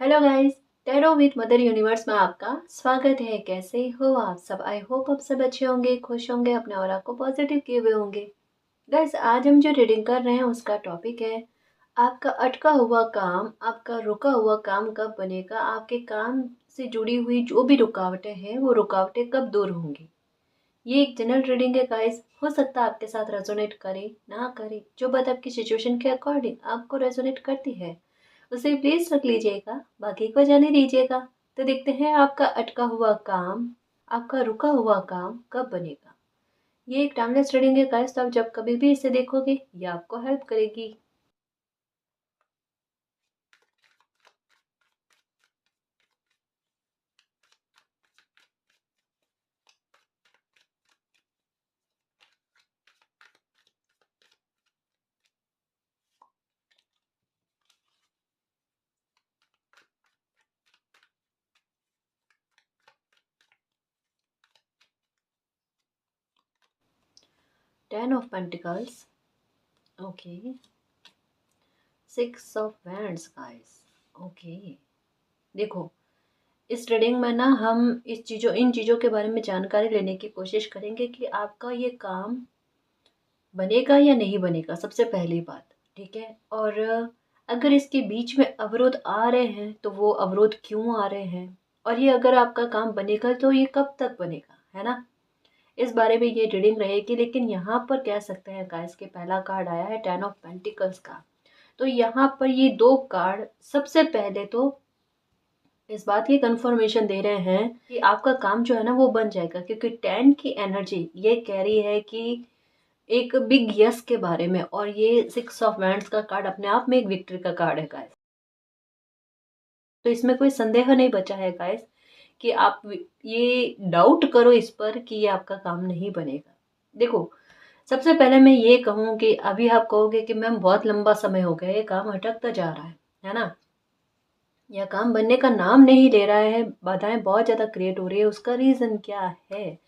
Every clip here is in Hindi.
Hello guys. Tarot with mother universe में आपका स्वागत है। कैसे हो आप सब? आई होप आप सब अच्छे होंगे, खुश होंगे, अपने ऑरा को पॉजिटिव किए हुए होंगे। गाइस, आज हम जो रीडिंग कर रहे हैं उसका टॉपिक है आपका अटका हुआ काम, आपका रुका हुआ काम कब बनेगा। आपके काम से जुड़ी हुई जो भी रुकावटें हैं वो रुकावटें कब दूर होंगी। ये एक जनरल रीडिंग है गाइस। हो सकता है आपके साथ रेजोनेट करे ना करे, जो बात आपकी सिचुएशन के अकॉर्डिंग आपको रेजोनेट करती है उसे प्लीज रख लीजिएगा, बाकी को जाने दीजिएगा। तो देखते हैं आपका अटका हुआ काम, आपका रुका हुआ काम कब बनेगा। ये एक टाइमलेस रीडिंग है गाइस, तो आप जब कभी भी इसे देखोगे ये आपको हेल्प करेगी। 10 of pentacles, okay, 6 of wands guys, okay. देखो, इस रीडिंग में ना हम इन चीज़ों के बारे में जानकारी लेने की कोशिश करेंगे कि आपका ये काम बनेगा या नहीं बनेगा, सबसे पहली बात। ठीक है, और अगर इसके बीच में अवरोध आ रहे हैं तो वो अवरोध क्यों आ रहे हैं, और ये अगर आपका काम बनेगा तो ये कब तक बनेगा, है ना। इस बारे में ये रीडिंग रहेगी। लेकिन यहाँ पर कह सकते हैं गाइस के पहला कार्ड आया है 10 ऑफ पेंटिकल्स का। तो यहाँ पर ये दो कार्ड सबसे पहले तो इस बात की कंफर्मेशन दे रहे हैं कि आपका काम जो है ना वो बन जाएगा, क्योंकि 10 की एनर्जी ये कह रही है कि एक बिग यस के बारे में। और ये 6 ऑफ वैंड्स का कार्ड अपने आप में एक विक्ट्री का कार्ड है गाइस। तो इसमें कोई संदेह नहीं बचा है गाइस कि आप ये डाउट करो इस पर कि ये आपका काम नहीं बनेगा। देखो, सबसे पहले मैं ये कहूँ कि अभी आप कहोगे कि मैम बहुत लंबा समय हो गया, ये काम अटकता जा रहा है ना, यह काम बनने का नाम नहीं ले रहा है, बाधाएं बहुत ज़्यादा क्रिएट हो रही है। उसका रीज़न क्या है?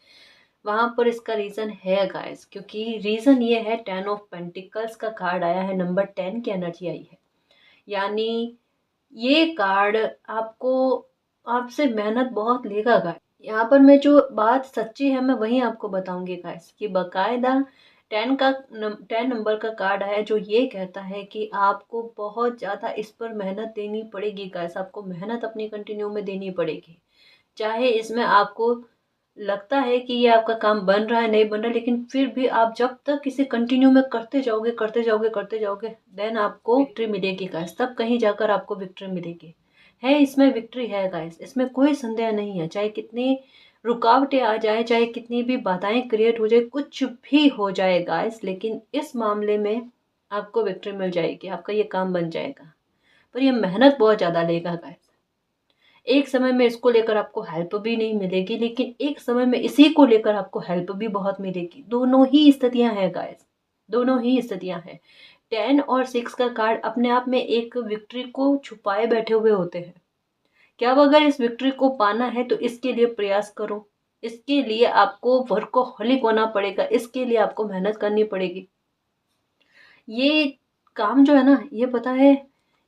वहां पर इसका रीज़न है गाइस, क्योंकि रीज़न ये है 10 ऑफ पेंटिकल्स का कार्ड आया है, नंबर 10 की एनर्जी आई है। यानी ये कार्ड आपको, आपसे मेहनत बहुत लेगा गाइस। यहाँ पर मैं जो बात सच्ची है मैं वही आपको बताऊंगी गाइस कि बकायदा 10 नंबर का कार्ड है जो ये कहता है कि आपको बहुत ज़्यादा इस पर मेहनत देनी पड़ेगी गाइस। आपको मेहनत अपनी कंटिन्यू में देनी पड़ेगी, चाहे इसमें आपको लगता है कि ये आपका काम बन रहा है नहीं बन रहा है, लेकिन फिर भी आप जब तक इसे कंटिन्यू में करते जाओगे करते जाओगे करते जाओगे, देन आपको विक्ट्री मिलेगी गाइस। तब कहीं जाकर आपको विक्ट्री मिलेगी। है, इसमें विक्ट्री है गाइस, इसमें कोई संदेह नहीं है। चाहे कितनी रुकावटें आ जाए, चाहे कितनी भी बाधाएं क्रिएट हो जाए, कुछ भी हो जाए गाइस, लेकिन इस मामले में आपको विक्ट्री मिल जाएगी, आपका ये काम बन जाएगा। पर ये मेहनत बहुत ज़्यादा लेगा गाइस। एक समय में इसको लेकर आपको हेल्प भी नहीं मिलेगी, लेकिन एक समय में इसी को लेकर आपको हेल्प भी बहुत मिलेगी। दोनों ही स्थितियां हैं गाइस, दोनों ही स्थितियां हैं। 10 और 6 का कार्ड अपने आप में एक विक्ट्री को छुपाए बैठे हुए होते हैं। क्या अब अगर इस विक्ट्री को पाना है तो इसके लिए प्रयास करो, इसके लिए आपको वर्कोहॉलिक होना पड़ेगा, इसके लिए आपको मेहनत करनी पड़ेगी। ये काम जो है ना, ये पता है,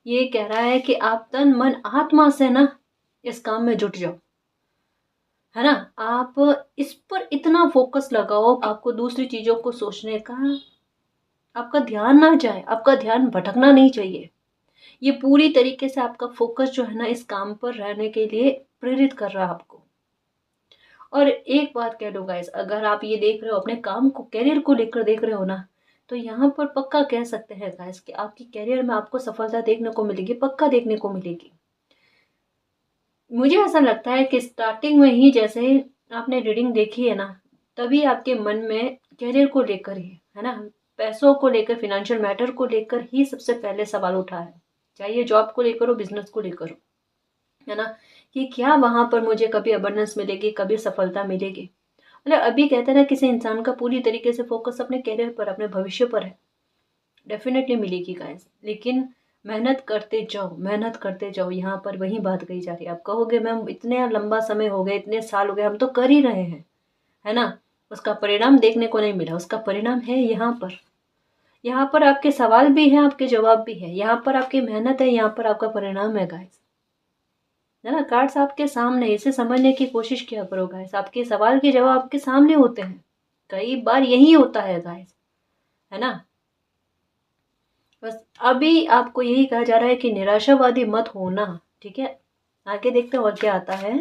ये कह रहा है कि आप तन मन आत्मा से ना इस काम में जुट जाओ, है ना। आप इस पर इतना फोकस लगाओ, आपको दूसरी चीजों को सोचने का आपका ध्यान ना जाए, आपका ध्यान भटकना नहीं चाहिए। ये पूरी तरीके से आपका फोकस जो है ना इस काम पर रहने के लिए प्रेरित कर रहा है आपको। और एक बात कह दो गाइस, अगर आप ये देख रहे हो अपने काम को, करियर को लेकर देख रहे हो ना, तो यहाँ पर पक्का कह सकते हैं गाइस कि आपकी करियर में आपको सफलता देखने को मिलेगी, पक्का देखने को मिलेगी। मुझे ऐसा लगता है कि स्टार्टिंग में ही जैसे आपने रीडिंग देखी है ना, तभी आपके मन में करियर को लेकर ही, है ना, पैसों को लेकर, फिनेंशियल मैटर को लेकर ही सबसे पहले सवाल उठा है। चाहे ये जॉब को लेकर हो, बिजनेस को लेकर हो, है ना, कि क्या वहां पर मुझे कभी अबंडेंस मिलेगी, कभी सफलता मिलेगी। मतलब अभी कहते हैं ना, किसी इंसान का पूरी तरीके से फोकस अपने करियर पर, अपने भविष्य पर है, डेफिनेटली मिलेगी गाइस। लेकिन मेहनत करते जाओ, मेहनत करते जाओ। यहाँ पर वही बात कही जा रही है। आप कहोगे मैम इतने लंबा समय हो गए, इतने साल हो गए, हम तो कर ही रहे हैं, है ना, उसका परिणाम देखने को नहीं मिला। उसका परिणाम है यहाँ पर, यहाँ पर आपके सवाल भी हैं, आपके जवाब भी है, यहाँ पर आपकी मेहनत है, यहाँ पर आपका परिणाम है गाइस। है ना। कार्ड्स आपके सामने, इसे समझने की कोशिश किया करो गाइस। आपके सवाल के जवाब आपके सामने होते हैं, कई बार यही होता है गाइस, है ना। बस अभी आपको यही कहा जा रहा है कि निराशावादी मत होना, ठीक है। आगे देखते हैं और क्या आता है।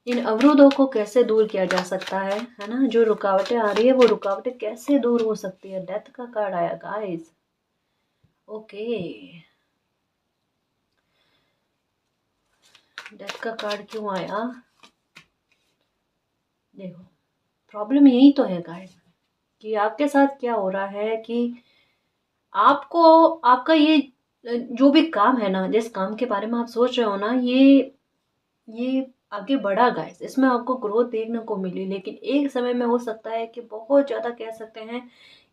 इन अवरोधों को कैसे दूर किया जा सकता है ना। जो रुकावटें आ रही है वो रुकावटें कैसे दूर हो सकती है। डेथ का कार्ड आया गाइस। ओके, डेथ का कार्ड क्यों आया, देखो प्रॉब्लम यही तो है गाइस कि आपके साथ क्या हो रहा है कि आपको आपका ये जो भी काम है ना, जिस काम के बारे में आप सोच रहे हो ना, ये आगे बढ़ा गाइस, इसमें आपको ग्रोथ देखने को मिली। लेकिन एक समय में हो सकता है कि बहुत ज़्यादा कह सकते हैं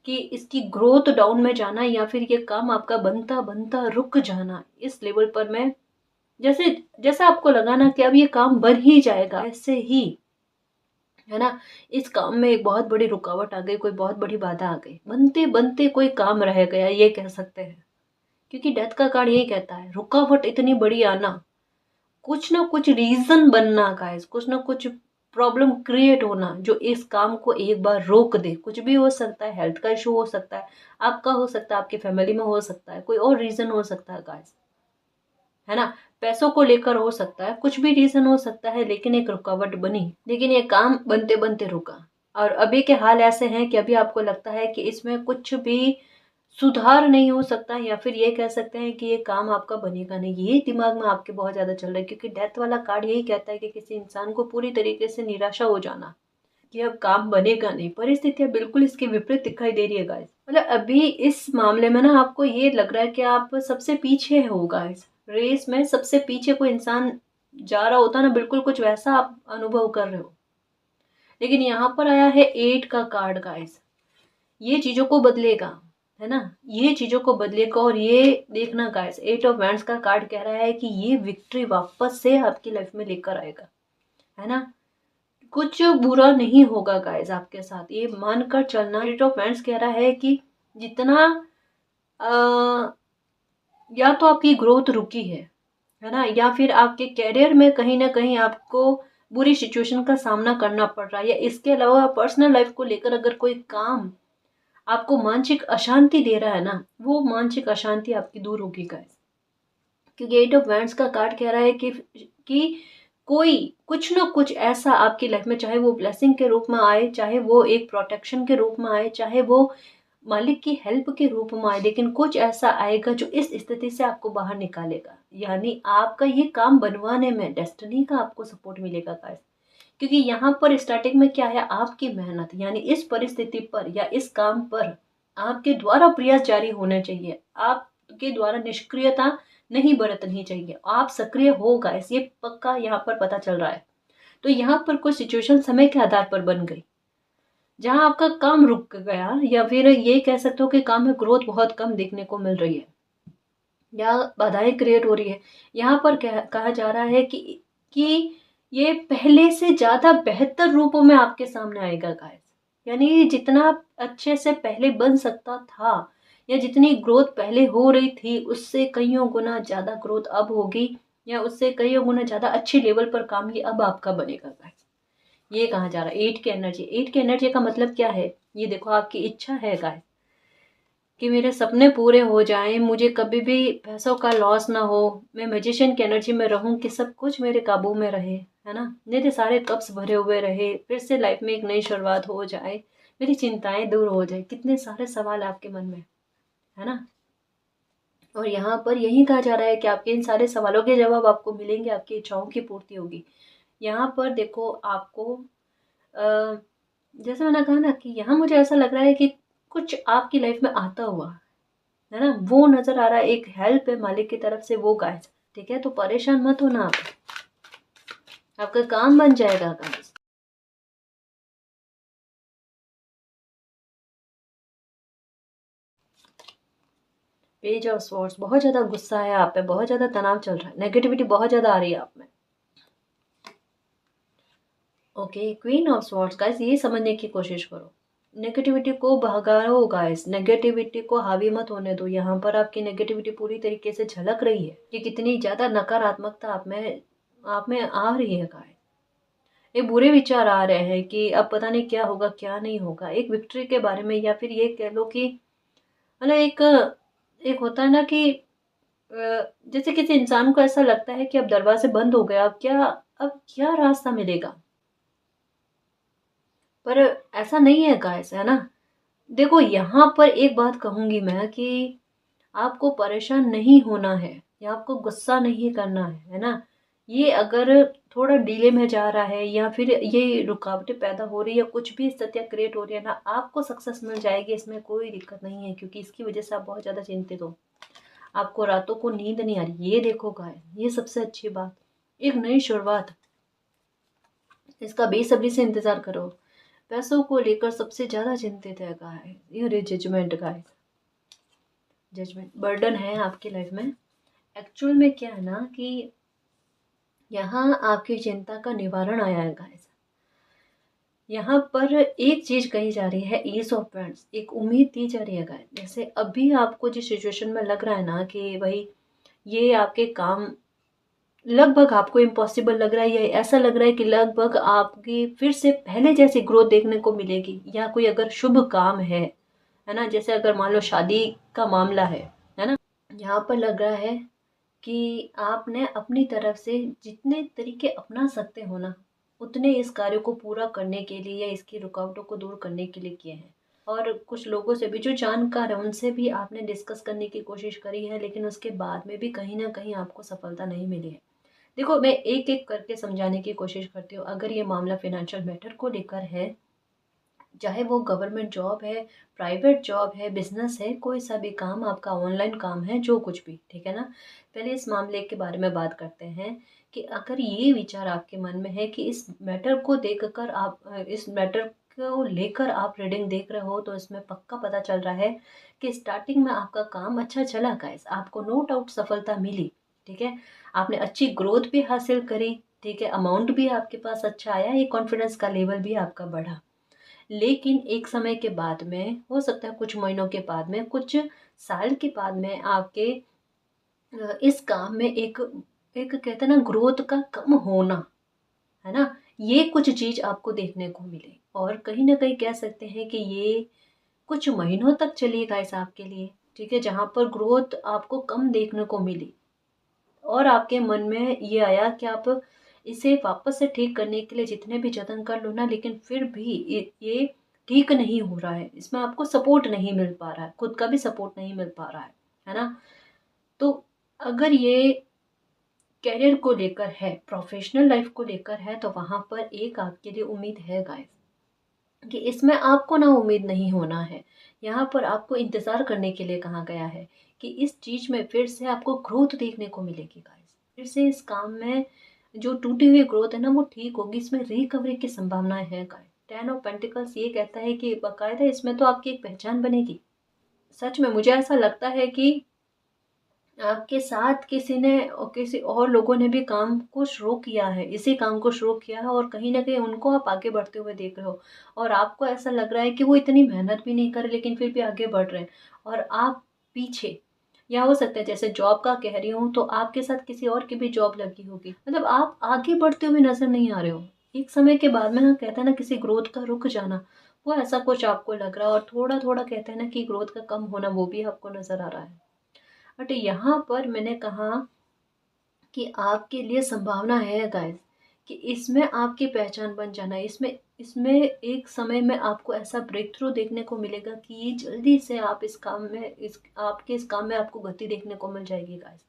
कि इसकी ग्रोथ डाउन में जाना, या फिर ये काम आपका बनता बनता रुक जाना इस लेवल पर। मैं जैसे जैसे आपको लगा ना कि अब ये काम बन ही जाएगा, ऐसे ही, है ना, इस काम में एक बहुत बड़ी रुकावट आ गई, कोई बहुत बड़ी बाधा आ गई, बनते बनते कोई काम रह गया, ये कह सकते हैं। क्योंकि डेथ का कार्ड यही कहता है, रुकावट इतनी बड़ी आना, कुछ ना कुछ रीजन बनना गाइस, कुछ ना कुछ प्रॉब्लम क्रिएट होना जो इस काम को एक बार रोक दे। कुछ भी हो सकता है, हेल्थ का इशू हो सकता है, आपका हो सकता है, आपकी फैमिली में हो सकता है, कोई और रीजन हो सकता है गाइस, है ना। पैसों को लेकर हो सकता है, कुछ भी रीजन हो सकता है, लेकिन एक रुकावट बनी, लेकिन ये काम बनते बनते रुका। और अभी के हाल ऐसे हैं कि अभी आपको लगता है कि इसमें कुछ भी सुधार नहीं हो सकता, या फिर ये कह सकते हैं कि ये काम आपका बनेगा नहीं। ये दिमाग में आपके बहुत ज़्यादा चल रहा है, क्योंकि डेथ वाला कार्ड यही कहता है कि किसी इंसान को पूरी तरीके से निराशा हो जाना कि अब काम बनेगा नहीं। परिस्थितियां बिल्कुल इसके विपरीत दिखाई दे रही है गाइस। मतलब अभी इस मामले में ना आपको ये लग रहा है कि आप सबसे पीछे हो गाइस, रेस में सबसे पीछे कोई इंसान जा रहा होता ना, बिल्कुल कुछ वैसा आप अनुभव कर रहे हो। लेकिन यहाँ पर आया है 8 का कार्ड गाइस, ये चीजों को बदलेगा, है ना, ये चीजों को बदलेगा। और ये देखना गाइस, 8 ऑफ वैंड्स का कार्ड कह रहा है कि ये विक्ट्री वापस से आपकी लाइफ में लेकर आएगा, है ना। कुछ बुरा नहीं होगा गाइस आपके साथ, ये मानकर चलना। 8 ऑफ वैंड्स कह रहा है कि जितना आ, या तो आपकी ग्रोथ रुकी है ना, या फिर आपके कैरियर में कहीं ना कहीं आपको बुरी सिचुएशन का सामना करना पड़ रहा है, या इसके अलावा पर्सनल लाइफ को लेकर अगर कोई काम आपको मानसिक अशांति दे रहा है ना, वो मानसिक अशांति आपकी दूर होगी गाइस। क्योंकि 8 ऑफ वैंड्स का कार्ड कह रहा है कि कोई कुछ ना कुछ ऐसा आपकी लाइफ में, चाहे वो ब्लेसिंग के रूप में आए, चाहे वो एक प्रोटेक्शन के रूप में आए, चाहे वो मालिक की हेल्प के रूप में आए, लेकिन कुछ ऐसा आएगा जो इस स्थिति से आपको बाहर निकालेगा। यानी आपका ये काम बनवाने में डेस्टिनी का आपको सपोर्ट मिलेगा गाइस। क्योंकि यहाँ पर स्टार्टिंग में क्या है, आपकी मेहनत, यानी इस परिस्थिति पर या इस काम पर आपके द्वारा प्रयास जारी होने चाहिए, आपके द्वारा निष्क्रियता नहीं बरतनी चाहिए, आप सक्रिय होगा, इस ये पक्का यहाँ पर पता चल रहा है। तो यहाँ पर कुछ सिचुएशन समय के आधार पर बन गई जहां आपका काम रुक गया, या फिर ये कह सकते हो कि काम में ग्रोथ बहुत कम देखने को मिल रही है, या बाधाएं क्रिएट हो रही है। यहाँ पर कहा जा रहा है कि ये पहले से ज्यादा बेहतर रूपों में आपके सामने आएगा गाइस। यानी जितना अच्छे से पहले बन सकता था, या जितनी ग्रोथ पहले हो रही थी, उससे कईयों गुना ज्यादा ग्रोथ अब होगी, या उससे कईयों गुना ज्यादा अच्छी लेवल पर काम ये अब आपका बनेगा गाइस। ये कहा जा रहा है 8 की एनर्जी। 8 की एनर्जी का मतलब क्या है, ये देखो आपकी इच्छा है गाइस कि मेरे सपने पूरे हो जाएं, मुझे कभी भी पैसों का लॉस ना हो, मैं मैजिशियन की एनर्जी में रहूं कि सब कुछ मेरे काबू में रहे, है ना, मेरे सारे कप्स भरे हुए रहे, फिर से लाइफ में एक नई शुरुआत हो जाए, मेरी चिंताएं दूर हो जाए। कितने सारे सवाल आपके मन में, है ना। और यहाँ पर यही कहा जा रहा है कि आपके इन सारे सवालों के जवाब आपको मिलेंगे, आपकी इच्छाओं की पूर्ति होगी। यहाँ पर देखो आपको जैसे मैंने कहा ना कि यहाँ मुझे ऐसा लग रहा है कि कुछ आपकी लाइफ में आता हुआ, है ना, वो नजर आ रहा है, एक हेल्प है मालिक की तरफ से, वो गाइस, ठीक है। तो परेशान मत होना आप, आपका काम बन जाएगा गाइस। पेज ऑफ स्वॉर्ड्स, बहुत ज्यादा गुस्सा है आप पे, बहुत ज्यादा तनाव चल रहा है, नेगेटिविटी बहुत ज्यादा आ रही है आप में। Okay, queen of swords guys, ये समझने की कोशिश करो, नेगेटिविटी को भगाओ गाइस, नेगेटिविटी को हावी मत होने दो। यहाँ पर आपकी नेगेटिविटी पूरी तरीके से झलक रही है कि कितनी ज़्यादा नकारात्मकता आप में आ रही है गाइस। ये बुरे विचार आ रहे हैं कि अब पता नहीं क्या होगा क्या नहीं होगा, एक विक्ट्री के बारे में, या फिर ये कह लो कि मतलब एक एक होता है ना कि जैसे किसी इंसान को ऐसा लगता है कि अब दरवाजे बंद हो गए, अब क्या रास्ता मिलेगा। पर ऐसा नहीं है गाइस, है ना। देखो यहाँ पर एक बात कहूंगी मैं कि आपको परेशान नहीं होना है या आपको गुस्सा नहीं करना है ना। ये अगर थोड़ा डिले में जा रहा है या फिर ये रुकावटें पैदा हो रही है, कुछ भी स्थितियाँ क्रिएट हो रही है ना, आपको सक्सेस मिल जाएगी, इसमें कोई दिक्कत नहीं है, क्योंकि इसकी वजह से आप बहुत ज़्यादा चिंतित हो। आपको रातों को नींद नहीं आ रही, ये देखो गाय, ये सबसे अच्छी बात, एक नई शुरुआत, इसका बेसब्री से इंतजार करो। पैसों को लेकर सबसे ज्यादा चिंतित है गाय, ये जजमेंट गाय, जजमेंट बर्डन है आपकी लाइफ में। एक्चुअल में क्या है ना कि यहाँ आपकी चिंता का निवारण आया है गाइस। यहाँ पर एक चीज कही जा रही है, ईज ऑफ पेंट्स, एक उम्मीद दी जा रही है गाइस। जैसे अभी आपको जिस सिचुएशन में लग रहा है ना कि भाई ये आपके काम लगभग आपको इम्पॉसिबल लग रहा है, या ऐसा लग रहा है कि लगभग आपकी फिर से पहले जैसी ग्रोथ देखने को मिलेगी, या कोई अगर शुभ काम है ना, जैसे अगर मान लो शादी का मामला है ना, यहाँ पर लग रहा है कि आपने अपनी तरफ से जितने तरीके अपना सकते हो ना, उतने इस कार्य को पूरा करने के लिए या इसकी रुकावटों को दूर करने के लिए किए हैं। और कुछ लोगों से भी जो जानकार है उनसे भी आपने डिस्कस करने की कोशिश करी है, लेकिन उसके बाद में भी कहीं ना कहीं आपको सफलता नहीं मिली है। देखो मैं एक एक करके समझाने की कोशिश करती हूँ। अगर ये मामला फाइनेंशियल मैटर को लेकर है, चाहे वो गवर्नमेंट जॉब है, प्राइवेट जॉब है, बिजनेस है, कोई सा भी काम, आपका ऑनलाइन काम है, जो कुछ भी, ठीक है ना। पहले इस मामले के बारे में बात करते हैं कि अगर ये विचार आपके मन में है कि इस मैटर को देखकर इस मैटर को लेकर आप रीडिंग देख रहे हो, तो इसमें पक्का पता चल रहा है कि स्टार्टिंग में आपका काम अच्छा चला गाइस, आपको नो डाउट सफलता मिली, ठीक है। आपने अच्छी ग्रोथ भी हासिल करी, ठीक है, अमाउंट भी आपके पास अच्छा आया, ये कॉन्फिडेंस का लेवल भी आपका बढ़ा। लेकिन एक समय के बाद में, हो सकता है कुछ महीनों के बाद में, कुछ साल के बाद में, आपके इस काम में एक एक कहते हैं ना ग्रोथ का कम होना, है ना, ये कुछ चीज आपको देखने को मिले। और कहीं ना कहीं कह सकते हैं कि ये कुछ महीनों तक चलेगा इस आपके लिए, ठीक है, जहाँ पर ग्रोथ आपको कम देखने को मिली। और आपके मन में ये आया कि आप इसे वापस से ठीक करने के लिए जितने भी जतन कर लो ना, लेकिन फिर भी ये ठीक नहीं हो रहा है, इसमें आपको सपोर्ट नहीं मिल पा रहा है, खुद का भी सपोर्ट नहीं मिल पा रहा है ना। तो अगर ये करियर को लेकर है, प्रोफेशनल लाइफ को लेकर है, तो वहां पर एक आपके लिए उम्मीद है गाइस, कि इसमें आपको ना उम्मीद नहीं होना है। यहाँ पर आपको इंतजार करने के लिए कहा गया है कि इस चीज में फिर से आपको ग्रोथ देखने को मिलेगी गाइस। फिर से इस काम में जो टूटी हुई ग्रोथ है ना, वो ठीक होगी, इसमें रिकवरी की संभावनाएं है गाइस। 10 ऑफ पेंटिकल्स ये कहता है कि बाकायदा इसमें तो आपकी एक पहचान बनेगी। सच में मुझे ऐसा लगता है कि आपके साथ किसी ने और किसी और लोगों ने भी काम को शुरू किया है, इसी काम को शुरू किया है, और कहीं ना कहीं उनको आप आगे बढ़ते हुए देख रहे हो, और आपको ऐसा लग रहा है कि वो इतनी मेहनत भी नहीं करे लेकिन फिर भी आगे बढ़ रहे हैं, और आप पीछे। या हो सकता है जैसे जॉब का कह रही हूँ, तो आपके साथ किसी और की भी जॉब लगी होगी, मतलब आप आगे बढ़ते हुए नजर नहीं आ रहे हो। एक समय के बाद में ना, कहते हैं ना किसी ग्रोथ का रुक जाना, वो ऐसा कुछ आपको लग रहा है, और थोड़ा थोड़ा कहते हैं ना कि ग्रोथ का कम होना, वो भी आपको नजर आ रहा है। बट यहाँ पर मैंने कहा कि आपके लिए संभावना है गाइस, कि इसमें आपकी पहचान बन जाना, इसमें इसमें एक समय में आपको ऐसा ब्रेक थ्रू देखने को मिलेगा कि ये जल्दी से आप इस काम में, इस आपके इस काम में आपको गति देखने को मिल जाएगी गाइस,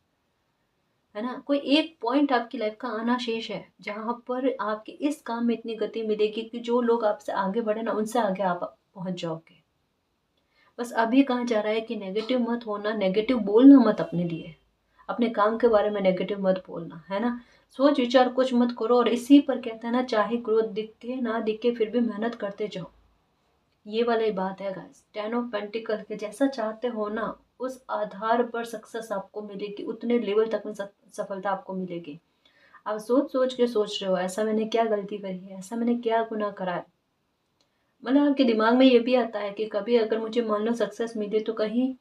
है ना। कोई एक पॉइंट आपकी लाइफ का आना शेष है जहाँ पर आपके इस काम में इतनी गति मिलेगी कि जो लोग आपसे आगे बढ़े ना, उनसे आगे आप पहुंच जाओगे। बस अभी कहा जा रहा है कि नेगेटिव मत होना, नेगेटिव बोलना मत अपने लिए, अपने काम के बारे में नेगेटिव मत बोलना, है ना। सोच विचार कुछ मत करो, और इसी पर कहते हैं ना, चाहे ग्रोथ दिखे ना दिखे फिर भी मेहनत करते जाओ। ये वाला ही बात है गाइस, 10 ऑफ पेंटिकल के जैसा चाहते हो ना, उस आधार पर सक्सेस आपको मिलेगी, उतने लेवल तक में सफलता आपको मिलेगी। आप सोच सोच के सोच रहे हो, ऐसा मैंने क्या गलती करी है, ऐसा मैंने क्या गुनाह करा है, मतलब आपके दिमाग में ये भी आता है कि कभी अगर मुझे मान लो सक्सेस मिली तो कहीं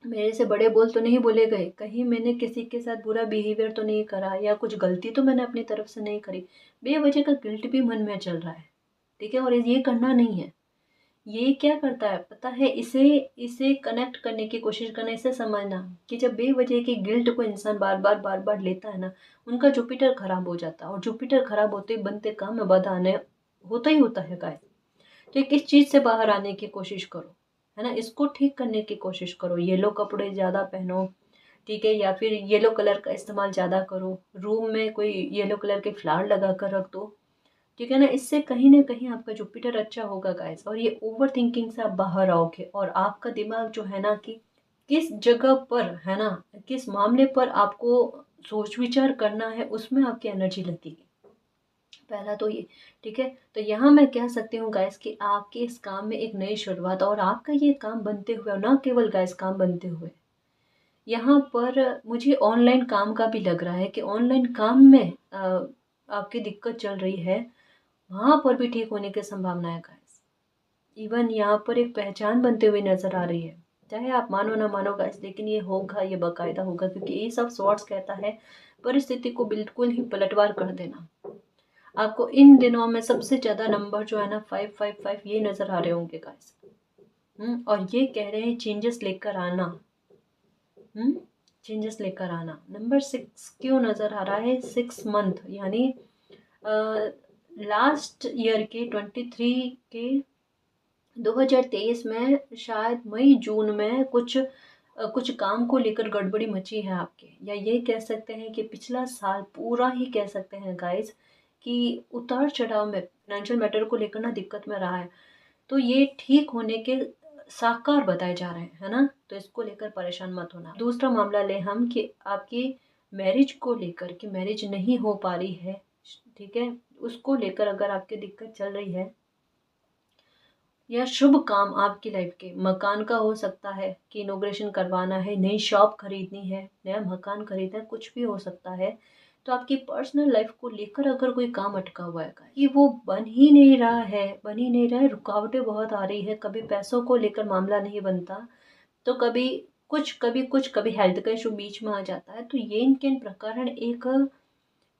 मेरे से बड़े बोल तो नहीं बोले गए, कहीं मैंने किसी के साथ बुरा बिहेवियर तो नहीं करा, या कुछ गलती तो मैंने अपनी तरफ से नहीं करी। बेवजह का गिल्ट भी मन में चल रहा है, ठीक है, और ये करना नहीं है। ये क्या करता है पता है, इसे इसे कनेक्ट करने की कोशिश करना, इसे समझना कि जब बेवजह की गिल्ट को इंसान बार बार लेता है ना, उनका जुपिटर खराब हो जाता है, और जुपिटर खराब होते ही बनते काम में बाधा आने होता ही होता है गाइस। तो किस चीज़ से बाहर आने की कोशिश करो, है ना, इसको ठीक करने की कोशिश करो। येलो कपड़े ज़्यादा पहनो, ठीक है, या फिर येलो कलर का इस्तेमाल ज़्यादा करो। रूम में कोई येलो कलर के फ्लावर लगा कर रख दो, ठीक है ना। इससे कहीं ना कहीं आपका जुपिटर अच्छा होगा गाइस, और ये ओवर थिंकिंग से आप बाहर आओगे, और आपका दिमाग जो है ना कि किस जगह पर, है ना, किस मामले पर आपको सोच विचार करना है, उसमें आपकी एनर्जी लगेगी। पहला तो ये, ठीक है। तो यहाँ मैं कह सकती हूँ गाइस कि आपके इस काम में एक नई शुरुआत, और आपका ये काम बनते हुए, और ना केवल गाइस काम बनते हुए, यहाँ पर मुझे ऑनलाइन काम का भी लग रहा है कि ऑनलाइन काम में आपकी दिक्कत चल रही है, वहाँ पर भी ठीक होने की संभावना है गाइस। इवन यहाँ पर एक पहचान बनते हुए नजर आ रही है, चाहे आप मानो ना मानो गाइस, लेकिन ये होगा, ये बाकायदा होगा, क्योंकि ये सब स्वॉर्ड्स कहता है परिस्थिति को बिल्कुल ही पलटवार कर देना। आपको इन दिनों में सबसे ज्यादा नंबर जो है ना 555 ये नजर आ रहे होंगे गाइस। और ये कह रहे हैं चेंजेस लेकर आना। चेंजेस लेकर आना। नंबर 6 क्यों नजर आ रहा है? 6 मंथ यानी लास्ट ईयर के 23 के 2023 में शायद मई जून में कुछ काम को लेकर गड़बड़ी मची है आपके, या ये कह सकते हैं कि पिछला साल पूरा ही कह सकते हैं गाइस कि उतार चढ़ाव में फाइनेंशियल मैटर को लेकर ना दिक्कत में रहा है। तो ये ठीक होने के साकार बताए जा रहे हैं, है ना। तो इसको लेकर परेशान मत होना। दूसरा मामला ले हम कि आपकी मैरिज को लेकर, कि मैरिज नहीं हो पा रही है, ठीक है, उसको लेकर अगर आपकी दिक्कत चल रही है, या शुभ काम आपकी लाइफ के मकान का हो सकता है कि इनोग्रेशन करवाना है, नई शॉप खरीदनी है, नया मकान खरीदना है, कुछ भी हो सकता है। तो आपकी पर्सनल लाइफ को लेकर अगर कोई काम अटका हुआ है कि वो बन ही नहीं रहा है, रुकावटें बहुत आ रही है, कभी पैसों को लेकर मामला नहीं बनता, तो कभी हेल्थ का इशू बीच में आ जाता है। तो ये इनके इन प्रकरण एक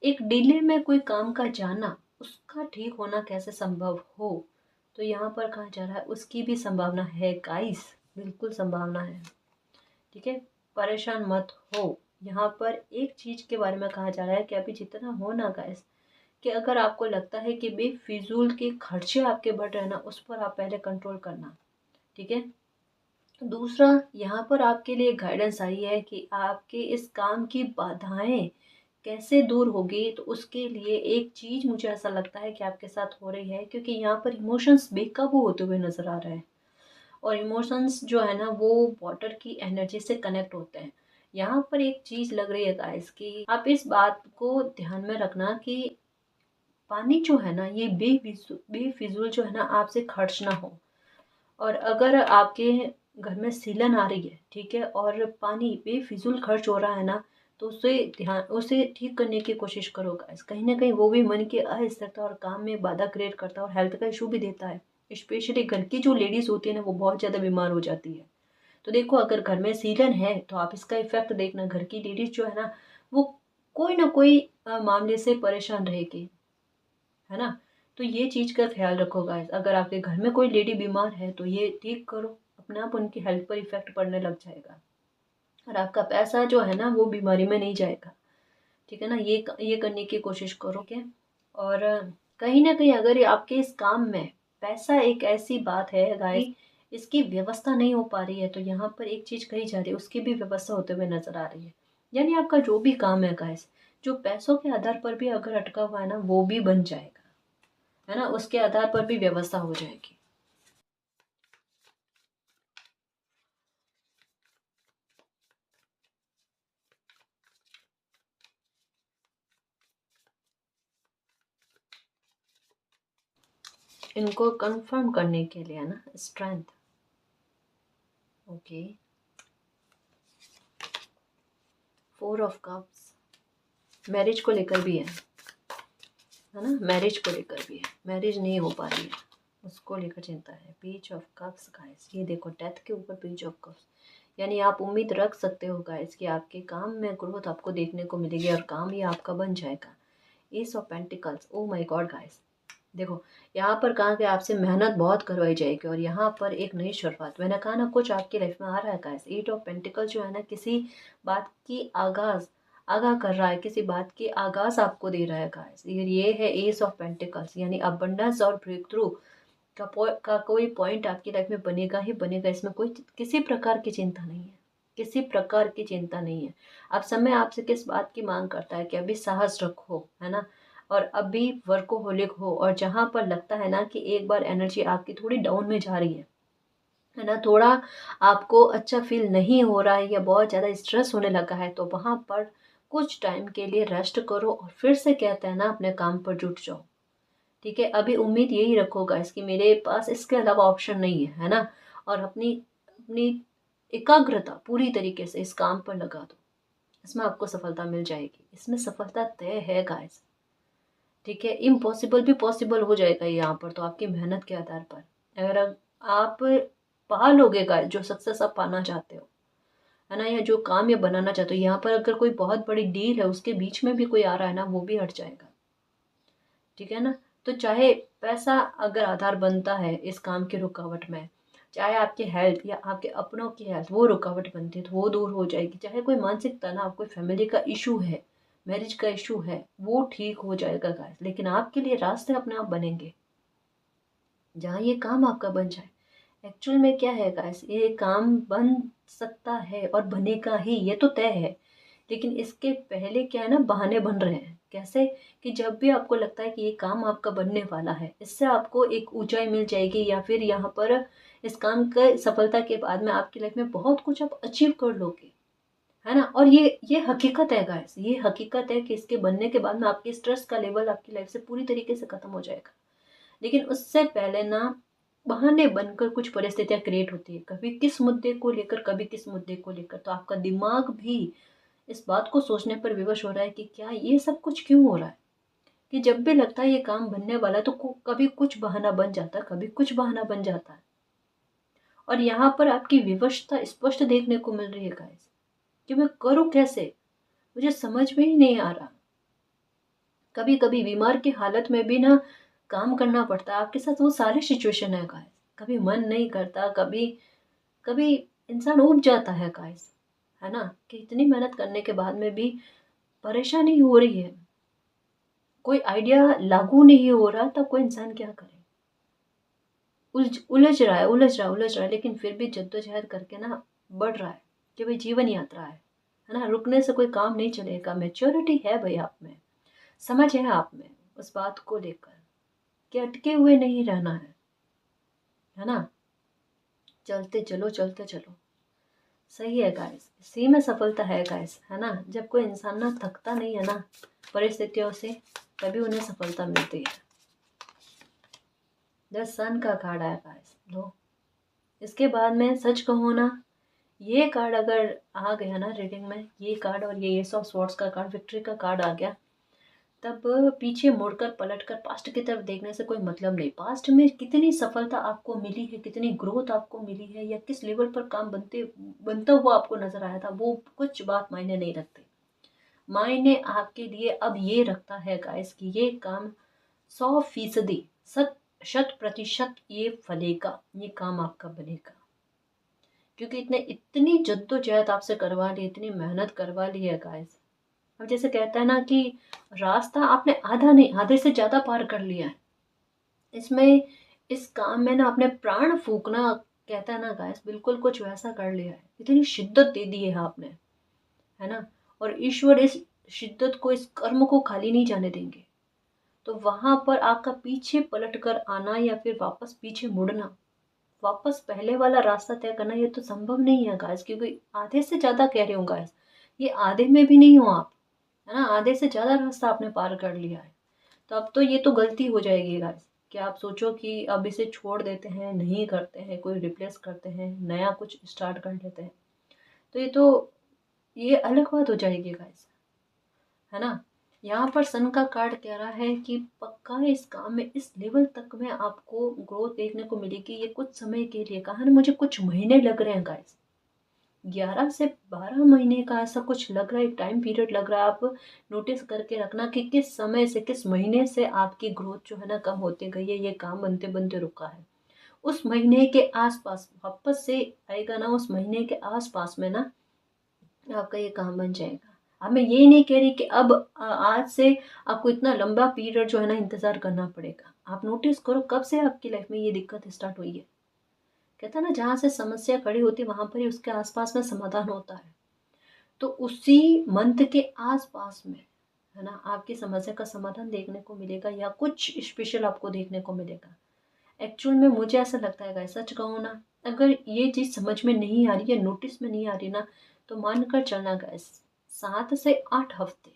एक डिले में कोई काम का जाना, उसका ठीक होना कैसे संभव हो, तो यहाँ पर कहा जा रहा है उसकी भी संभावना है गाइस, बिल्कुल संभावना है, ठीक है। परेशान मत हो। यहाँ पर एक चीज के बारे में कहा जा रहा है कि अभी जितना हो ना गाइस, कि अगर आपको लगता है कि बेफिजूल के खर्चे आपके बढ़ रहे हैं ना, उस पर आप पहले कंट्रोल करना, ठीक है। दूसरा, यहाँ पर आपके लिए गाइडेंस आई है कि आपके इस काम की बाधाएं कैसे दूर होगी, तो उसके लिए एक चीज मुझे ऐसा लगता है कि आपके साथ हो रही है, क्योंकि यहाँ पर इमोशंस बेकाबू होते हुए नजर आ रहे हैं, और इमोशंस जो है ना वो वाटर की एनर्जी से कनेक्ट होते हैं। यहाँ पर एक चीज लग रही है गाइस कि आप इस बात को ध्यान में रखना कि पानी जो है ना ये बेफिजूल जो है ना आपसे खर्च ना हो। और अगर आपके घर में सीलन आ रही है, ठीक है, और पानी बेफिजूल खर्च हो रहा है ना, तो उसे ठीक करने की कोशिश करो गाइस। कहीं ना कहीं वो भी मन की अस्थिरता और काम में बाधा क्रिएट करता है, और हेल्थ का इशू भी देता है। स्पेशली घर की जो लेडीज होती है ना वो बहुत ज़्यादा बीमार हो जाती है। तो देखो, अगर घर में सीलन है तो आप इसका इफेक्ट देखना, घर की लेडीज जो है ना वो कोई ना कोई मामले से परेशान रहेगी, है ना। तो ये चीज का ख्याल रखो गाइस। अगर आपके घर में कोई लेडी बीमार है तो ये ठीक करो, अपने आप उनकी हेल्थ पर इफेक्ट पड़ने लग जाएगा, और आपका पैसा जो है ना वो बीमारी में नहीं जाएगा, ठीक है ना। ये करने की कोशिश करो क्या। और कहीं ना कहीं अगर ये आपके इस काम में पैसा एक ऐसी बात है गाइस, इसकी व्यवस्था नहीं हो पा रही है, तो यहाँ पर एक चीज कही जा रही है उसकी भी व्यवस्था होते हुए नजर आ रही है। यानी आपका जो भी काम है गाइस, जो पैसों के आधार पर भी अगर अटका हुआ है ना वो भी बन जाएगा, है ना, उसके आधार पर भी व्यवस्था हो जाएगी। इनको कंफर्म करने के लिए ना strength. Okay, 4 of cups marriage को लेकर भी है ना, मैरिज को लेकर भी है, मैरिज नहीं हो पा रही है, उसको लेकर चिंता है। पेज ऑफ कप्स गाइस, ये देखो डेथ के ऊपर पेज ऑफ कप्स, यानी आप उम्मीद रख सकते हो गाइस कि आपके काम में ग्रोथ आपको देखने को मिलेगी और काम ये आपका बन जाएगा। S of pentacles, oh my God guys, देखो यहाँ पर कहा कि आपसे मेहनत बहुत करवाई जाएगी और यहाँ पर एक नई शुरुआत, मैंने कहा ना कुछ आपकी लाइफ में आ रहा है गाइस। एट ऑफ पेंटिकल जो है ना, किसी बात की आगाह कर रहा है, किसी बात की आगाज आपको दे रहा है गाइस। ये है एस ऑफ पेंटिकल्स, यानी अबंडेंस और ब्रेक थ्रू का कोई पॉइंट आपकी लाइफ में बनेगा ही बनेगा। इसमें कोई किसी प्रकार की चिंता नहीं है, किसी प्रकार की चिंता नहीं है। अब समय आपसे किस बात की मांग करता है कि अभी साहस रखो, है ना, और अभी वर्कोहोलिक हो, और जहाँ पर लगता है ना कि एक बार एनर्जी आपकी थोड़ी डाउन में जा रही है ना, थोड़ा आपको अच्छा फील नहीं हो रहा है या बहुत ज़्यादा स्ट्रेस होने लगा है, तो वहाँ पर कुछ टाइम के लिए रेस्ट करो और फिर से कहते हैं ना अपने काम पर जुट जाओ। ठीक है, अभी उम्मीद यही रखो गाइस कि मेरे पास इसके अलावा ऑप्शन नहीं है ना, और अपनी अपनी एकाग्रता पूरी तरीके से इस काम पर लगा दो। इसमें आपको सफलता मिल जाएगी, इसमें सफलता तय है गाइस। ठीक है, इम्पॉसिबल भी पॉसिबल हो जाएगा यहाँ पर तो आपकी मेहनत के आधार पर। अगर आप पा लोगे गाइस जो सक्सेस आप पाना चाहते हो, है ना, या जो काम ये बनाना चाहते हो, यहाँ पर अगर कोई बहुत बड़ी डील है उसके बीच में भी कोई आ रहा है ना, वो भी हट जाएगा। ठीक है ना, तो चाहे पैसा अगर आधार बनता है इस काम की रुकावट में, चाहे आपकी हेल्थ या आपके अपनों की हेल्थ वो रुकावट बनती है तो वो दूर हो जाएगी, चाहे कोई मानसिक तनाव, कोई फैमिली का इशू है, मैरिज का इशू है, वो ठीक हो जाएगा गाइस। लेकिन आपके लिए रास्ते अपने आप बनेंगे जहाँ ये काम आपका बन जाए। एक्चुअल में क्या है गाइस, ये काम बन सकता है और बनेगा ही, ये तो तय है। लेकिन इसके पहले क्या है ना, बहाने बन रहे हैं। कैसे? कि जब भी आपको लगता है कि ये काम आपका बनने वाला है, इससे आपको एक ऊंचाई मिल जाएगी, या फिर यहाँ पर इस काम के सफलता के बाद में आपकी लाइफ में बहुत कुछ आप अचीव कर लोगे, है ना। और ये हकीकत है गाइस, ये हकीकत है कि इसके बनने के बाद में आपकी स्ट्रेस का लेवल आपकी लाइफ से पूरी तरीके से खत्म हो जाएगा। लेकिन उससे पहले ना बहाने बनकर कुछ परिस्थितियां क्रिएट होती है, कभी किस मुद्दे को लेकर, कभी किस मुद्दे को लेकर, तो आपका दिमाग भी इस बात को सोचने पर विवश हो रहा है कि क्या ये सब कुछ क्यों हो रहा है, कि जब भी लगता है ये काम बनने वाला है तो कभी कुछ बहाना बन जाता है, कभी कुछ बहाना बन जाता है। और यहाँ पर आपकी विवशता स्पष्ट देखने को मिल रही है गाइस, कि मैं करूँ कैसे, मुझे समझ में ही नहीं आ रहा। कभी कभी बीमार की हालत में भी ना काम करना पड़ता है, आपके साथ वो सारी सिचुएशन है गाइस। कभी मन नहीं करता, कभी कभी इंसान ऊब जाता है गाइस, है ना, कि इतनी मेहनत करने के बाद में भी परेशानी हो रही है, कोई आइडिया लागू नहीं हो रहा, तब कोई इंसान क्या करे, उलझ रहा है, लेकिन फिर भी जद्दोजहद करके ना बढ़ रहा है कि भाई जीवन यात्रा है ना, रुकने से कोई काम नहीं चलेगा। मेच्योरिटी है भाई आप में, समझ है आप में उस बात को लेकर कि अटके हुए नहीं रहना है ना, चलते चलो चलते चलो। सही है गाइस, इसी में सफलता है गाइस, है ना। जब कोई इंसान ना थकता नहीं है ना परिस्थितियों से, तभी उन्हें सफलता मिलती है। द सन का कार्ड आया गाइस, लो। इसके बाद में सच कहूँ ना, ये कार्ड अगर आ गया ना रीडिंग में, ये कार्ड और ये एस ऑफ स्वॉर्ड्स का कार्ड, विक्ट्री का कार्ड आ गया, तब पीछे मुड़कर पलटकर पास्ट की तरफ देखने से कोई मतलब नहीं। पास्ट में कितनी सफलता आपको मिली है, कितनी ग्रोथ आपको मिली है, या किस लेवल पर काम बनता हुआ आपको नजर आया था, वो कुछ बात मायने नहीं रखती। मायने आपके लिए अब ये रखता है गाइस कि ये काम 100% 100% ये फलेगा, ये काम आपका बनेगा। क्योंकि इतनी जद्दोजहद आपसे करवा ली, इतनी मेहनत करवा ली है गाइस। अब जैसे कहता है ना कि रास्ता आपने आधा नहीं, आधे से ज्यादा पार कर लिया है इसमें, इस काम में ना आपने प्राण फूकना, कहता है ना गाइस, बिल्कुल कुछ वैसा कर लिया है। इतनी शिद्दत दे दी है आपने, है ना, और ईश्वर इस शिद्दत को, इस कर्म को खाली नहीं जाने देंगे। तो वहां पर आपका पीछे पलट कर आना या फिर वापस पीछे मुड़ना, वापस पहले वाला रास्ता तय करना, ये तो संभव नहीं है गाइस। क्योंकि आधे से ज्यादा कह रही हूँ गाइस, ये आधे में भी नहीं हो आप, है ना, आधे से ज्यादा रास्ता आपने पार कर लिया है। तो अब तो ये तो गलती हो जाएगी गाइस कि आप सोचो कि अब इसे छोड़ देते हैं, नहीं करते हैं, कोई रिप्लेस करते हैं, नया कुछ स्टार्ट कर लेते हैं, तो ये अलग बात हो जाएगी गाइस, है ना। यहाँ पर सन का कार्ड कह रहा है कि पक्का इस काम में इस लेवल तक में आपको ग्रोथ देखने को मिलेगी। ये कुछ समय के लिए कहा ना, मुझे कुछ महीने लग रहे हैं गाइस, 11 से 12 महीने का ऐसा कुछ लग रहा है, एक टाइम पीरियड लग रहा है। आप नोटिस करके रखना कि किस समय से किस महीने से आपकी ग्रोथ जो है ना कम होती गई है, ये काम बनते बनते रुका है। उस महीने के आसपास वापस से आएगा ना, उस महीने के आसपास में ना आपका ये काम बन जाएगा। अब मैं ये नहीं कह रही कि अब आज से आपको इतना लंबा पीरियड जो है ना इंतज़ार करना पड़ेगा। आप नोटिस करो कब से आपकी लाइफ में ये दिक्कत स्टार्ट हुई है। कहते हैं ना, जहाँ से समस्या खड़ी होती है वहाँ पर ही उसके आसपास में समाधान होता है। तो उसी मंथ के आसपास में है ना आपकी समस्या का समाधान देखने को मिलेगा या कुछ स्पेशल आपको देखने को मिलेगा। एक्चुअल में मुझे ऐसा लगता है गाइस, सच कहूँ ना, अगर ये चीज़ समझ में नहीं आ रही है, नोटिस में नहीं आ रही ना, तो मान कर चलना गाइस 7 से 8 हफ्ते,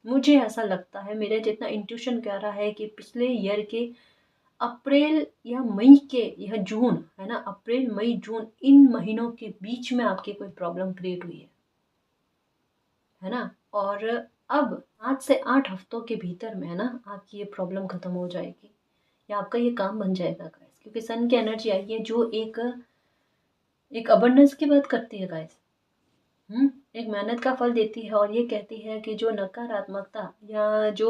मुझे ऐसा लगता है, मेरा जितना इंट्यूशन कह रहा है कि पिछले ईयर के अप्रैल या मई के या जून, है ना, अप्रैल मई जून इन महीनों के बीच में आपकी कोई प्रॉब्लम क्रिएट हुई है ना। और अब 5 से 8 हफ्तों के भीतर में है ना आपकी ये प्रॉब्लम खत्म हो जाएगी या आपका ये काम बन जाएगा गाइस, क्योंकि सन की एनर्जी आई है जो एक एक अबंडेंस की बात करती है गाइस। एक मेहनत का फल देती है और ये कहती है कि जो नकारात्मकता या जो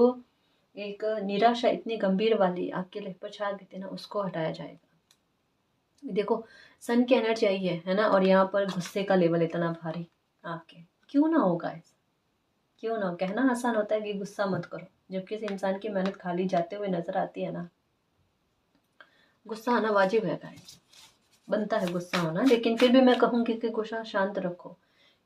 एक निराशा इतनी गंभीर वाली आपके लाइफ पर छा गई थी ना, उसको हटाया जाएगा। देखो, सन की एनर्जी आई है ना, और यहाँ पर गुस्से का लेवल इतना भारी आपके क्यों ना हो गाइस, क्यों ना हो। कहना आसान होता है कि गुस्सा मत करो, जब किसी इंसान की मेहनत खाली जाते हुए नजर आती है ना, गुस्सा आना वाजिब है गाइस, बनता है गुस्सा होना। लेकिन फिर भी मैं कहूँगी कि गुस्सा शांत रखो,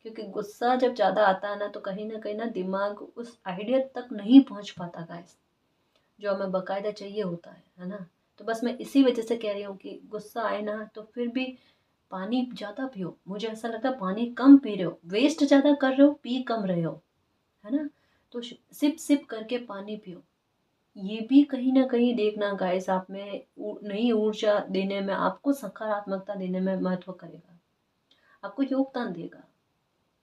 क्योंकि गुस्सा जब ज़्यादा आता है ना कहीं ना दिमाग उस आइडिया तक नहीं पहुँच पाता गाइस जो हमें बाकायदा चाहिए होता है ना। तो बस मैं इसी वजह से कह रही हूँ कि गुस्सा आए ना तो फिर भी पानी ज़्यादा पियो। मुझे ऐसा लगता है पानी कम पी रहे हो, वेस्ट ज़्यादा कर रहे हो, पी कम रहे हो, है ना। तो सिप सिप करके पानी पियो। ये भी कहीं न कहीं देखना गाइस आप में नई ऊर्जा देने में, आपको सकारात्मकता देने में महत्व करेगा, आपको योगदान देगा,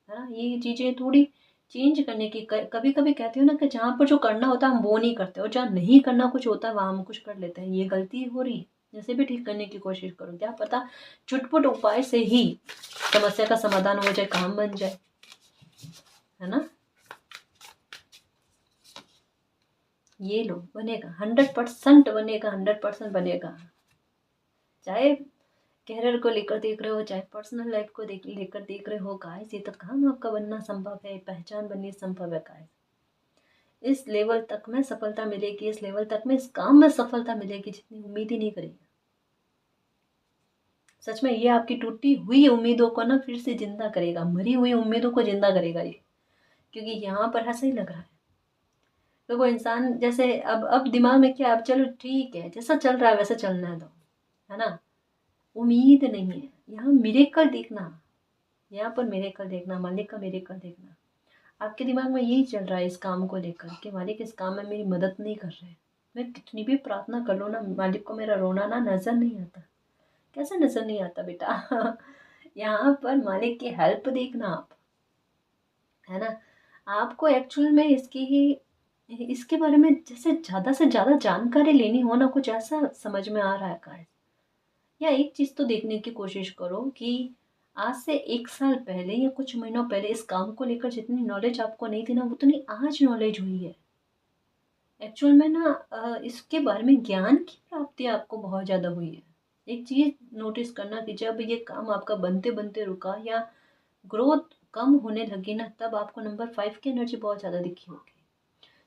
है ना। ये चीज़ें थोड़ी चेंज करने की, कभी कभी कहते हो ना कि जहाँ पर जो करना होता है हम वो नहीं करते और जहाँ नहीं करना कुछ होता है वहाँ हम कुछ कर लेते हैं। ये गलती हो रही है, जैसे भी ठीक करने की कोशिश करो, क्या पता छुटपुट उपाय से ही समस्या का समाधान हो जाए, काम बन जाए, है ना। ये लो, बनेगा 100% बनेगा, 100% बनेगा। चाहे कैरियर को लेकर देख रहे हो, चाहे पर्सनल लाइफ को लेकर देख रहे हो गाइस, ये तो काम आपका बनना संभव है, पहचान बननी संभव है गाइस। इस लेवल तक में सफलता मिलेगी, इस लेवल तक में इस काम में सफलता मिलेगी जितनी उम्मीद ही नहीं करेगी। सच में ये आपकी टूटी हुई उम्मीदों को ना फिर से जिंदा करेगा, मरी हुई उम्मीदों को जिंदा करेगा ये, क्योंकि यहाँ पर ऐसा ही लग रहा है। तो वो इंसान जैसे अब दिमाग में क्या, अब चलो ठीक है जैसा चल रहा है वैसा चलना दो, है ना। उम्मीद नहीं है, यहाँ मिरेकल देखना, यहाँ पर मिरेकल देखना, मालिक का मिरेकल देखना। आपके दिमाग में यही चल रहा है इस काम को लेकर कि मालिक इस काम में मेरी मदद नहीं कर रहे। मैं कितनी भी प्रार्थना कर लूँ ना, मालिक को मेरा रोना ना नजर नहीं आता। कैसे नजर नहीं आता बेटा यहाँ पर मालिक की हेल्प देखना आप, है ना। आपको एक्चुअल में इसके बारे में जैसे ज़्यादा से ज़्यादा जानकारी लेनी हो ना, कुछ ऐसा समझ में आ रहा है गाइस। या एक चीज़ तो देखने की कोशिश करो कि आज से 1 साल पहले या कुछ महीनों पहले इस काम को लेकर जितनी नॉलेज आपको नहीं थी ना, उतनी आज नॉलेज हुई है। एक्चुअल में ना इसके बारे में ज्ञान की प्राप्ति आपको बहुत ज़्यादा हुई है। एक चीज़ नोटिस करना कि जब ये काम आपका बनते बनते रुका या ग्रोथ कम होने लगी ना, तब आपको नंबर 5 की एनर्जी बहुत ज़्यादा दिखी होगी,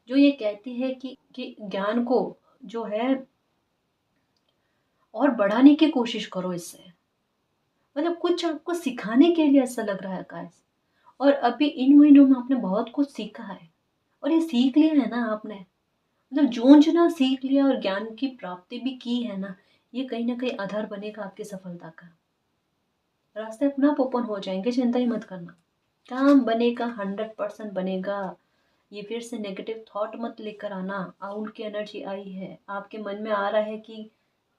जो ये कहती है कि ज्ञान को जो है और बढ़ाने की कोशिश करो इससे। मतलब कुछ आपको सिखाने के लिए ऐसा लग रहा है गाइस। और अभी इन महीनों में आपने बहुत कुछ सीखा है और ये सीख लिया है ना आपने, मतलब जूझना सीख लिया और ज्ञान की प्राप्ति भी की है ना, ये कहीं ना कहीं आधार बनेगा आपकी सफलता का। रास्ते अपने आप ओपन हो जाएंगे, चिंता ही मत करना, काम बनेगा, 100% बनेगा। ये फिर से नेगेटिव थॉट मत लेकर आना। आउल की एनर्जी आई है, आपके मन में आ रहा है कि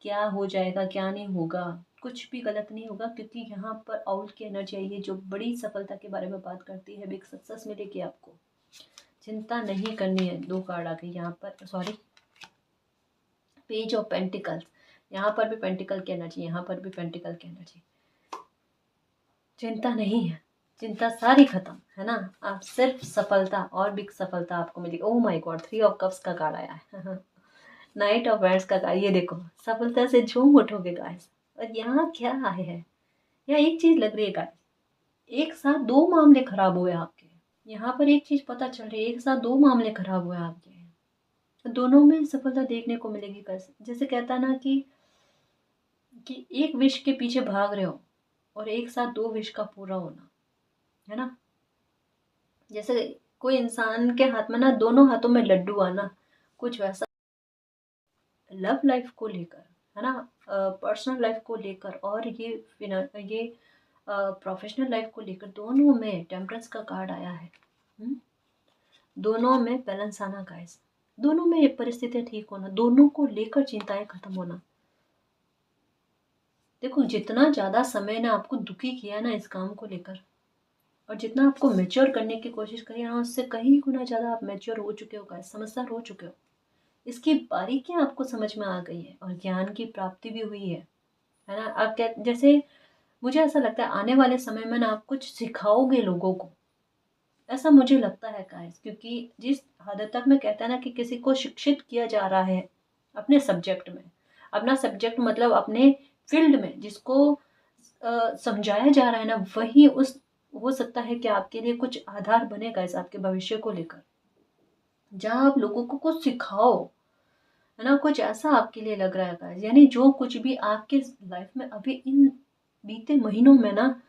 क्या हो जाएगा क्या नहीं होगा, कुछ भी गलत नहीं होगा, क्योंकि यहाँ पर आउल की एनर्जी आई है जो बड़ी सफलता के बारे में बात करती है, बिग सक्सेस मिलेगी आपको। चिंता नहीं करनी है। 2 कार्ड आ गई यहाँ पर, सॉरी, पेज ऑफ पेंटिकल्स। यहाँ पर भी पेंटिकल की एनर्जी, यहाँ पर भी पेंटिकल की एनर्जी। चिंता नहीं है, चिंता सारी खत्म है ना। आप सिर्फ सफलता और भी सफलता आपको मिलेगी। Oh my God, 3 of cups का कार्ड आया है। नाइट ऑफ वैंड्स का कार्ड, ये देखो, सफलता से झूम उठोगे गाइस। और यहाँ क्या है, यहाँ एक चीज लग रही है गाइस, एक साथ 2 मामले खराब हुए आपके। यहाँ पर एक चीज पता चल रही है, एक साथ 2 मामले खराब हुए आपके। दोनों में सफलता देखने को मिलेगी गाइस। जैसे कहता ना कि एक विश के पीछे भाग रहे हो और एक साथ 2 विश का पूरा होना, है ना। जैसे कोई इंसान के हाथ में ना, दोनों हाथों में लड्डू आना, कुछ वैसा लव लाइफ को लेकर, है ना, पर्सनल लाइफ को लेकर और ये प्रोफेशनल लाइफ को लेकर, दोनों में टेम्परेंस का कार्ड आया है। दोनों में बैलेंस आना गाइस, दोनों में परिस्थितियां ठीक होना, दोनों को लेकर चिंताएं खत्म होना। देखो, जितना ज़्यादा समय ने आपको दुखी किया ना इस काम को लेकर, और जितना आपको मैच्योर करने की कोशिश करी ना, उससे कहीं गुना ज़्यादा आप मैच्योर हो चुके हो गाइस, समझदार हो चुके हो। इसकी बारीकियां आपको समझ में आ गई है और ज्ञान की प्राप्ति भी हुई है ना। आप क्या, जैसे मुझे ऐसा लगता है आने वाले समय में ना आप कुछ सिखाओगे लोगों को, ऐसा मुझे लगता है गाइस। क्योंकि जिस हद तक मैं कहता है ना कि किसी को शिक्षित किया जा रहा है अपने सब्जेक्ट में, अपना सब्जेक्ट मतलब अपने फील्ड में, जिसको समझाया जा रहा है ना, वही उस हो सकता है कि आपके लिए कुछ आधार बनेगा इस आपके भविष्य को लेकर। जहाँ आप लोगों को कुछ सिखाओ, है ना, कुछ ऐसा आपके लिए लग रहा है गाइस। यानी जो कुछ भी आपके लाइफ में अभी इन बीते महीनों में ना,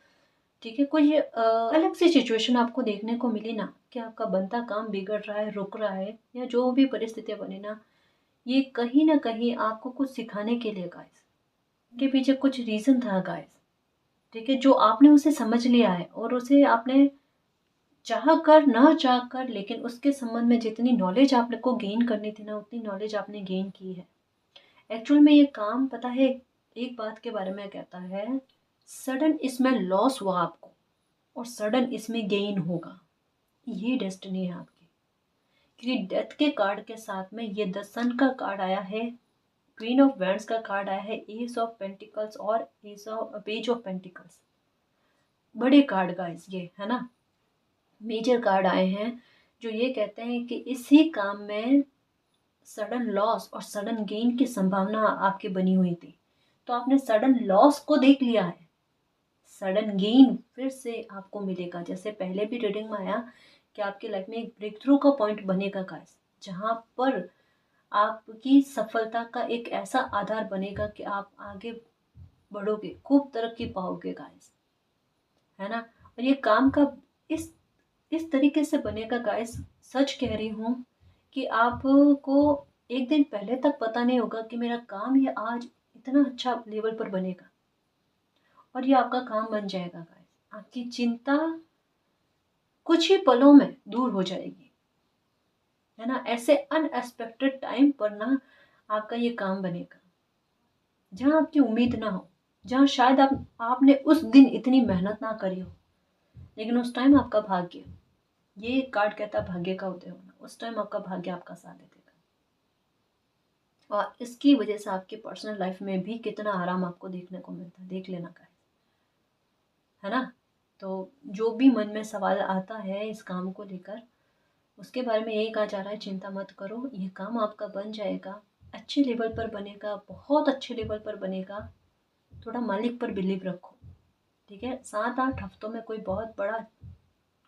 ठीक है, कोई अलग सी सिचुएशन आपको देखने को मिली ना, कि आपका बनता काम बिगड़ रहा है, रुक रहा है, या जो भी परिस्थितियां बनी ना, ये कहीं ना कहीं आपको कुछ सिखाने के लिए गाइस, के पीछे कुछ रीजन था गाइस। ठीक है, जो आपने उसे समझ लिया है और उसे आपने चाह कर ना चाह कर, लेकिन उसके संबंध में जितनी नॉलेज आपको गेन करनी थी ना, उतनी नॉलेज आपने गेन की है। एक्चुअल में ये काम, पता है, एक बात के बारे में कहता है, सडन इसमें लॉस हुआ आपको और सडन इसमें गेन होगा। ये डेस्टिनी है आपकी। क्योंकि डेथ के कार्ड के साथ में ये द सन का कार्ड आया है, क्वीन ऑफ वैंड्स का कार्ड आया है, एस ऑफ पेंटिकल्स और S of page of pentacles. बड़े कार्ड गाइस ये, है ना, मेजर कार्ड आए हैं, जो ये कहते हैं कि इसी काम में सडन लॉस और सडन गेन की संभावना आपकी बनी हुई थी, तो आपने सडन लॉस को देख लिया है, सडन गेन फिर से आपको मिलेगा। जैसे पहले भी रीडिंग में आया कि आपकी लाइफ में एक ब्रेक थ्रू का पॉइंट बनेगा गाइस, जहाँ पर आपकी सफलता का एक ऐसा आधार बनेगा कि आप आगे बढ़ोगे, खूब तरक्की पाओगे गाइस, है ना। और ये काम का इस इस तरीके से बनेगा गाइस, सच कह रही हूँ, कि आपको एक दिन पहले तक पता नहीं होगा कि मेरा काम ये आज इतना अच्छा लेवल पर बनेगा, और ये आपका काम बन जाएगा गाइस। आपकी चिंता कुछ ही पलों में दूर हो जाएगी, है ना। ऐसे अनएक्सपेक्टेड टाइम पर ना आपका ये काम बनेगा, जहाँ आपकी उम्मीद ना हो, जहाँ शायद आपने उस दिन इतनी मेहनत ना करी हो, लेकिन उस टाइम आपका भाग्य, ये कार्ड कहता है भाग्य का उदय होना, उस टाइम आपका भाग्य आपका साथ दे देगा। और इसकी वजह से आपकी पर्सनल लाइफ में भी कितना आराम आपको देखने को मिलता है, देख लेना गाइस, है ना। तो जो भी मन में सवाल आता है इस काम को लेकर, उसके बारे में यही कहा जा रहा है, चिंता मत करो, ये काम आपका बन जाएगा, अच्छे लेवल पर बनेगा, बहुत अच्छे लेवल पर बनेगा। थोड़ा मालिक पर बिलीव रखो, ठीक है। 7-8 हफ्तों में कोई बहुत बड़ा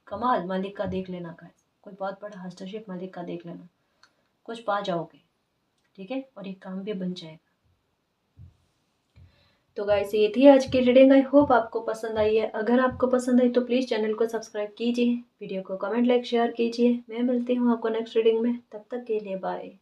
कमाल मालिक का देख लेना गाइस, कोई बहुत बड़ा हस्तक्षेप मालिक का देख लेना, कुछ पा जाओगे, ठीक है, और ये काम भी बन जाएगा। तो गाइस, ये थी आज की रीडिंग। आई होप आपको पसंद आई है। अगर आपको पसंद आई तो प्लीज़ चैनल को सब्सक्राइब कीजिए, वीडियो को कमेंट, लाइक, शेयर कीजिए। मैं मिलती हूँ आपको नेक्स्ट रीडिंग में, तब तक के लिए बाय।